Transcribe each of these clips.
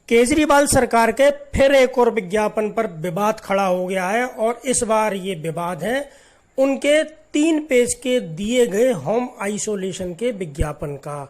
केजरीवाल सरकार के फिर एक और विज्ञापन पर विवाद खड़ा हो गया है और इस बार ये विवाद है उनके 3 पेज के दिए गए होम आइसोलेशन के विज्ञापन का।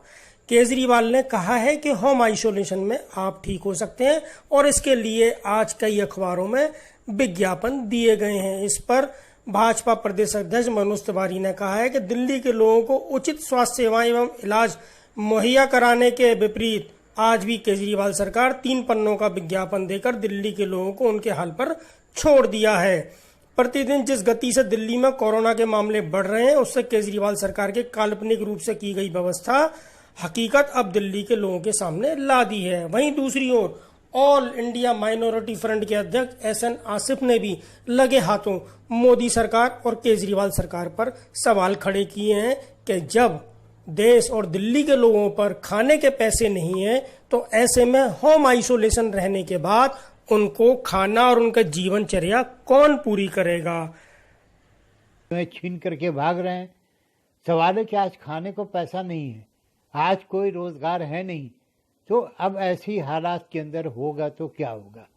केजरीवाल ने कहा है कि होम आइसोलेशन में आप ठीक हो सकते हैं और इसके लिए आज कई अखबारों में विज्ञापन दिए गए हैं। इस पर भाजपा प्रदेश अध्यक्ष मनोज तिवारी ने कहा है कि दिल्ली के लोगों को उचित स्वास्थ्य सेवाएं एवं इलाज मुहैया कराने के विपरीत आज भी केजरीवाल सरकार 3 पन्नों का विज्ञापन देकर दिल्ली के लोगों को उनके हाल पर छोड़ दिया है। प्रतिदिन जिस गति से दिल्ली में कोरोना के मामले बढ़ रहे हैं उससे केजरीवाल सरकार के काल्पनिक रूप से की गई व्यवस्था हकीकत अब दिल्ली के लोगों के सामने ला दी है। वहीं दूसरी ओर ऑल इंडिया माइनॉरिटी फ्रंट के अध्यक्ष एसएन आसिफ ने भी लगे हाथों मोदी सरकार और केजरीवाल सरकार पर सवाल खड़े किए हैं कि जब देश और दिल्ली के लोगों पर खाने के पैसे नहीं है तो ऐसे में होम आइसोलेशन रहने के बाद उनको खाना और उनका जीवनचर्या कौन पूरी करेगा। छीन करके भाग रहे हैं। सवाल है कि आज खाने को पैसा नहीं है, आज कोई रोजगार है नहीं, तो अब ऐसी हालात के अंदर होगा तो क्या होगा।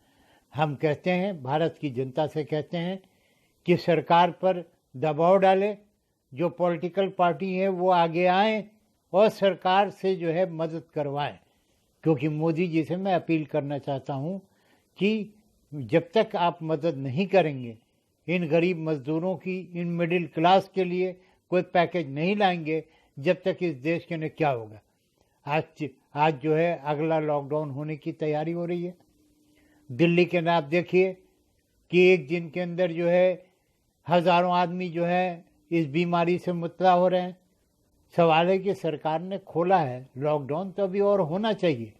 हम कहते हैं, भारत की जनता से कहते हैं कि सरकार पर दबाव डाले, जो पॉलिटिकल पार्टी है वो आगे आए और सरकार से जो है मदद करवाएं। क्योंकि मोदी जी से मैं अपील करना चाहता हूं कि जब तक आप मदद नहीं करेंगे, इन गरीब मजदूरों की, इन मिडिल क्लास के लिए कोई पैकेज नहीं लाएंगे, जब तक इस देश के लिए क्या होगा। आज जो है अगला लॉकडाउन होने की तैयारी हो रही है। दिल्ली के अंदर आप देखिए कि एक दिन के अंदर जो है हजारों आदमी जो है इस बीमारी से मुब्तला हो रहे हैं। सवाल है कि सरकार ने खोला है लॉकडाउन, तो अभी और होना चाहिए।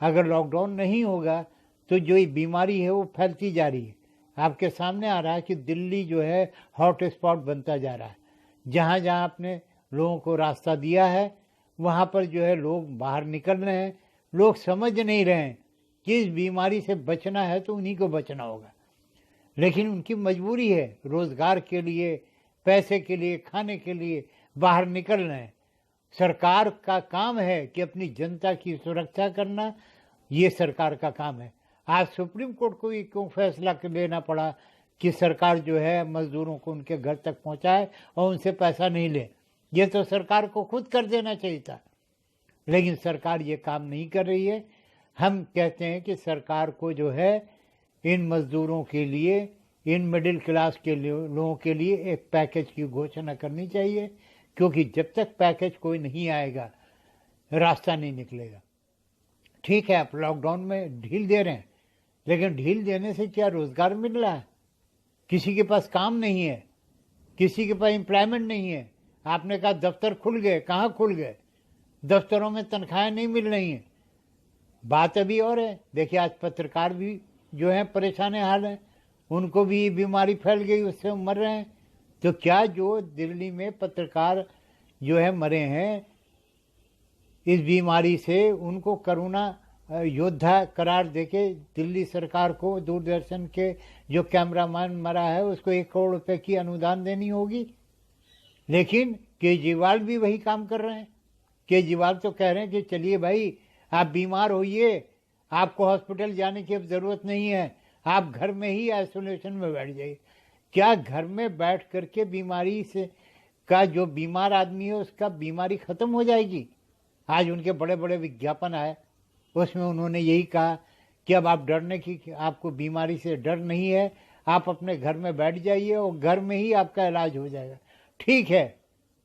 अगर लॉकडाउन नहीं होगा तो जो ये बीमारी है वो फैलती जा रही है। आपके सामने आ रहा है कि दिल्ली जो है हॉट स्पॉट बनता जा रहा है। जहाँ जहाँ आपने लोगों को रास्ता दिया है वहाँ पर जो है लोग बाहर निकल रहे हैं। लोग समझ नहीं रहे हैं कि इस बीमारी से बचना है तो उन्हीं को बचना होगा, लेकिन उनकी मजबूरी है। रोजगार के लिए, पैसे के लिए, खाने के लिए बाहर निकल रहे हैं। सरकार का काम है कि अपनी जनता की सुरक्षा करना, ये सरकार का काम है। आज सुप्रीम कोर्ट को ये क्यों फैसला लेना पड़ा कि सरकार जो है मजदूरों को उनके घर तक पहुंचाए और उनसे पैसा नहीं ले। ये तो सरकार को खुद कर देना चाहिए था, लेकिन सरकार ये काम नहीं कर रही है। हम कहते हैं कि सरकार को जो है इन मजदूरों के लिए, इन मिडिल क्लास के लोगों के लिए एक पैकेज की घोषणा करनी चाहिए, क्योंकि जब तक पैकेज कोई नहीं आएगा रास्ता नहीं निकलेगा। ठीक है, आप लॉकडाउन में ढील दे रहे हैं, लेकिन ढील देने से क्या रोजगार मिल रहा है? किसी के पास काम नहीं है, किसी के पास एम्प्लॉयमेंट नहीं है। आपने कहा दफ्तर खुल गए, कहाँ खुल गए? दफ्तरों में तनख्वाहें नहीं मिल रही हैं। बात अभी और है। देखिए, आज पत्रकार भी जो है परेशान हाल है, उनको भी ये बीमारी फैल गई, उससे मर रहे हैं। तो क्या जो दिल्ली में पत्रकार जो है मरे हैं इस बीमारी से, उनको कोरोना योद्धा करार देके दिल्ली सरकार को, दूरदर्शन के जो कैमरामैन मरा है उसको 1 करोड़ रुपए की अनुदान देनी होगी। लेकिन केजरीवाल भी वही काम कर रहे हैं। केजरीवाल तो कह रहे हैं कि चलिए भाई, आप बीमार होइए, आपको हॉस्पिटल जाने की अब जरूरत नहीं है, आप घर में ही आइसोलेशन में बैठ जाइए। क्या घर में बैठ करके बीमारी से का जो बीमार आदमी है उसका बीमारी खत्म हो जाएगी? आज उनके बड़े बड़े विज्ञापन आए, उसमें उन्होंने यही कहा कि अब आप डरने की, आपको बीमारी से डर नहीं है, आप अपने घर में बैठ जाइए और घर में ही आपका इलाज हो जाएगा। ठीक है,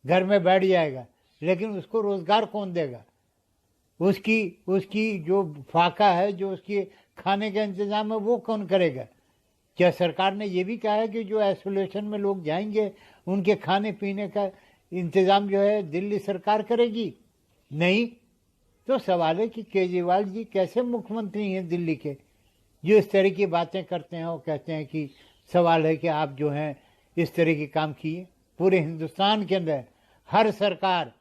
घर में बैठ जाएगा, लेकिन उसको रोजगार कौन देगा? उसकी जो फाका है, जो उसकी खाने का इंतजाम है, वो कौन करेगा? क्या सरकार ने ये भी कहा है कि जो आइसोलेशन में लोग जाएंगे उनके खाने पीने का इंतजाम जो है दिल्ली सरकार करेगी? नहीं। तो सवाल है कि केजरीवाल जी कैसे मुख्यमंत्री हैं दिल्ली के, जो इस तरह की बातें करते हैं और कहते हैं कि सवाल है कि आप जो हैं इस तरह के काम किए। पूरे हिंदुस्तान के अंदर हर सरकार,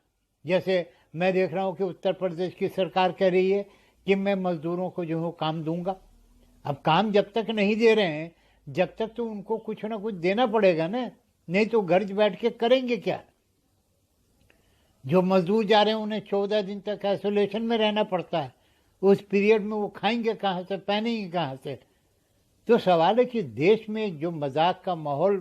जैसे मैं देख रहा हूं कि उत्तर प्रदेश की सरकार कह रही है कि मैं मजदूरों को जो है काम दूंगा। अब काम जब तक नहीं दे रहे हैं, जब तक तो उनको कुछ ना कुछ देना पड़ेगा ना, नहीं तो घर बैठ के करेंगे क्या? जो मजदूर जा रहे हैं उन्हें 14 दिन तक आइसोलेशन में रहना पड़ता है, उस पीरियड में वो खाएंगे कहाँ से, पहनेंगे कहाँ से? तो सवाल है कि देश में जो मजाक का माहौल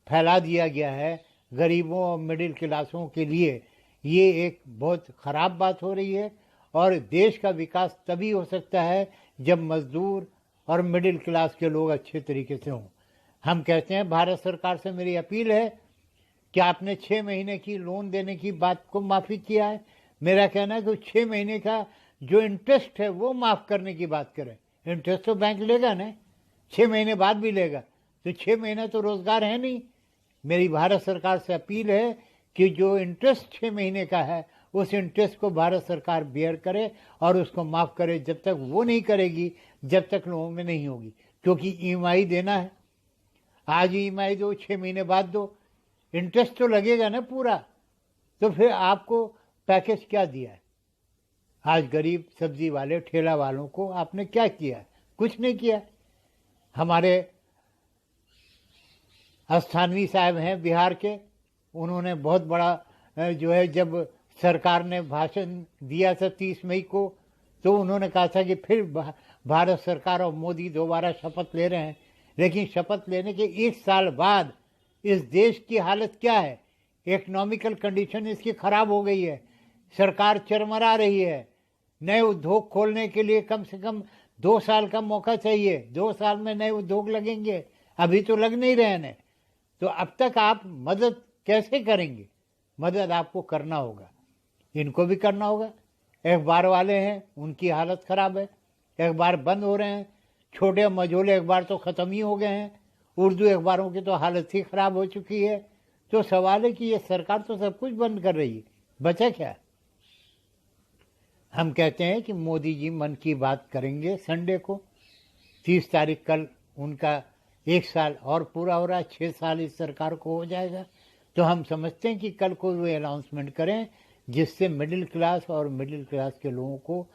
फैला दिया गया है गरीबों और मिडिल क्लासों के लिए, ये एक बहुत ख़राब बात हो रही है। और देश का विकास तभी हो सकता है जब मजदूर और मिडिल क्लास के लोग अच्छे तरीके से हों। हम कहते हैं, भारत सरकार से मेरी अपील है कि आपने 6 महीने की लोन देने की बात को माफ़ी किया है। मेरा कहना है कि 6 महीने का जो इंटरेस्ट है वो माफ़ करने की बात करें। इंटरेस्ट तो बैंक लेगा ना, 6 महीने बाद भी लेगा, तो 6 महीने तो रोज़गार है नहीं। मेरी भारत सरकार से अपील है कि जो इंटरेस्ट 6 महीने का है उस इंटरेस्ट को भारत सरकार बेयर करे और उसको माफ़ करे। जब तक वो नहीं करेगी, जब तक लोगों में नहीं होगी, क्योंकि ईएमआई देना है। आज ईएमआई दो, 6 महीने बाद दो, इंटरेस्ट तो लगेगा ना पूरा। तो फिर आपको पैकेज क्या दिया है? आज गरीब सब्जी वाले ठेला वालों को आपने क्या किया? कुछ नहीं किया। हमारे अस्थानवी साहब हैं बिहार के, उन्होंने बहुत बड़ा जो है, जब सरकार ने भाषण दिया था 30 मई को, तो उन्होंने कहा था कि फिर भारत सरकार और मोदी दोबारा शपथ ले रहे हैं। लेकिन शपथ लेने के 1 साल बाद इस देश की हालत क्या है? इकोनॉमिकल कंडीशन इसकी खराब हो गई है, सरकार चरमरा रही है। नए उद्योग खोलने के लिए कम से कम 2 साल का मौका चाहिए। 2 साल में नए उद्योग लगेंगे, अभी तो लग नहीं रहे हैं। तो अब तक आप मदद कैसे करेंगे? मदद आपको करना होगा, इनको भी करना होगा। अखबार वाले हैं, उनकी हालत ख़राब है, अखबार बंद हो रहे हैं। छोटे मझोले अखबार तो ख़त्म ही हो गए हैं, उर्दू अखबारों की तो हालत ही ख़राब हो चुकी है। तो सवाल है कि ये सरकार तो सब कुछ बंद कर रही है, बचा क्या? हम कहते हैं कि मोदी जी मन की बात करेंगे संडे को, 30 तारीख, कल उनका 1 साल और पूरा हो रहा है, 6 साल इस सरकार को हो जाएगा। तो हम समझते हैं कि कल को वो अनाउंसमेंट करें जिससे मिडिल क्लास और मिडिल क्लास के लोगों को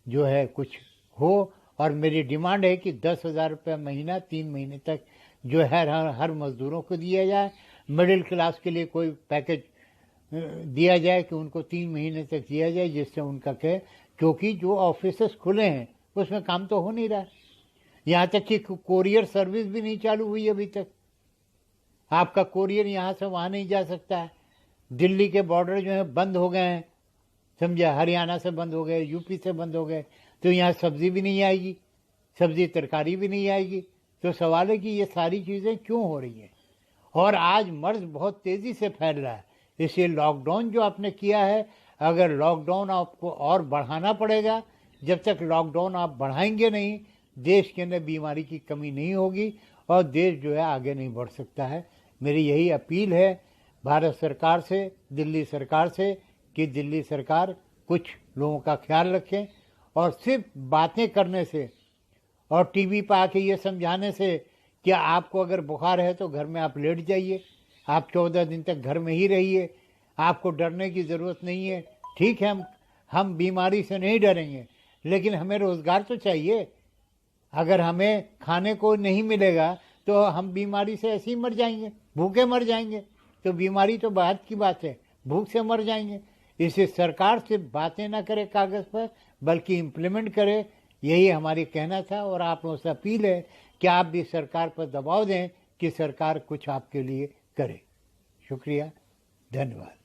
जो है कुछ हो। और मेरी डिमांड है कि 10,000 रुपये महीना 3 महीने तक जो है हर मज़दूरों को दिया जाए। मिडिल क्लास के लिए कोई पैकेज दिया जाए कि उनको 3 महीने तक दिया जाए, जिससे उनका कहे, क्योंकि जो ऑफिसेस खुले हैं उसमें काम तो हो नहीं रहा। यहाँ तक कि कोरियर सर्विस भी नहीं चालू हुई अभी तक। आपका कोरियर यहाँ से वहाँ नहीं जा सकता है। दिल्ली के बॉर्डर जो है बंद हो गए हैं, समझा, हरियाणा से बंद हो गए, यूपी से बंद हो गए। तो यहाँ सब्जी भी नहीं आएगी, सब्जी तरकारी भी नहीं आएगी। तो सवाल है कि ये सारी चीज़ें क्यों हो रही हैं? और आज मर्ज बहुत तेज़ी से फैल रहा है। इसलिए लॉकडाउन जो आपने किया है, अगर लॉकडाउन आपको और बढ़ाना पड़ेगा, जब तक लॉकडाउन आप बढ़ाएंगे नहीं, देश के अंदर बीमारी की कमी नहीं होगी और देश जो है आगे नहीं बढ़ सकता है। मेरी यही अपील है भारत सरकार से, दिल्ली सरकार से, कि दिल्ली सरकार कुछ लोगों का ख्याल रखें। और सिर्फ बातें करने से और टीवी पर आके ये समझाने से कि आपको अगर बुखार है तो घर में आप लेट जाइए, आप 14 दिन तक घर में ही रहिए, आपको डरने की ज़रूरत नहीं है। ठीक है, हम बीमारी से नहीं डरेंगे, लेकिन हमें रोज़गार तो चाहिए। अगर हमें खाने को नहीं मिलेगा तो हम बीमारी से ऐसे ही मर जाएंगे, भूखे मर जाएंगे। तो बीमारी तो बाद की बात है, भूख से मर जाएंगे। इसे सरकार से बातें ना करे कागज़ पर, बल्कि इम्प्लीमेंट करे, यही हमारी कहना था। और आप लोगों से अपील है कि आप भी सरकार पर दबाव दें कि सरकार कुछ आपके लिए करे। शुक्रिया, धन्यवाद।